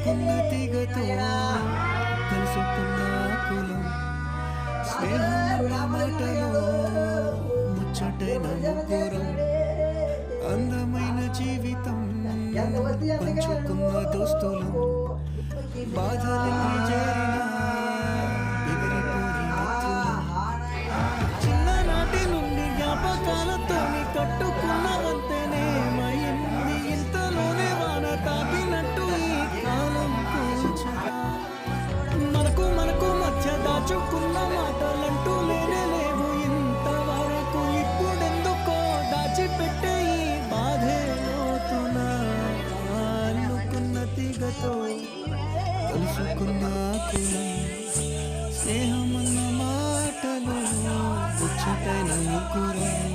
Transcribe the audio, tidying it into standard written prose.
అల్లుకున్న తీగతో కలుసుకున్న కులం స్నేహం మాటలో ముచ్చటైన ముగ్గురం అందమైన జీవితం పంచుకున్న దోస్తులం బాధలన్నీ చేరిన ఎగిరిపోయి మిత్రులం చిన్ననాటి నుండి జ్ఞాపకాలతో కట్టుకున్న వంతెనేమైంది ఇంతలోనే వాన తాకినట్టు ఈ కాలం కూల్చగా మనకు మధ్య దాచుకున్న మాటలంటూ లేనే లేవు ఇంతవరకు ఇప్పుడెందుకో దాచిపెట్టే ఈ బాధే లోతున అల్లుకున్న తీగతో కలుసుకున్న కులం స్నేహమన్న మాటలు ముచ్చటైన ముగ్గురం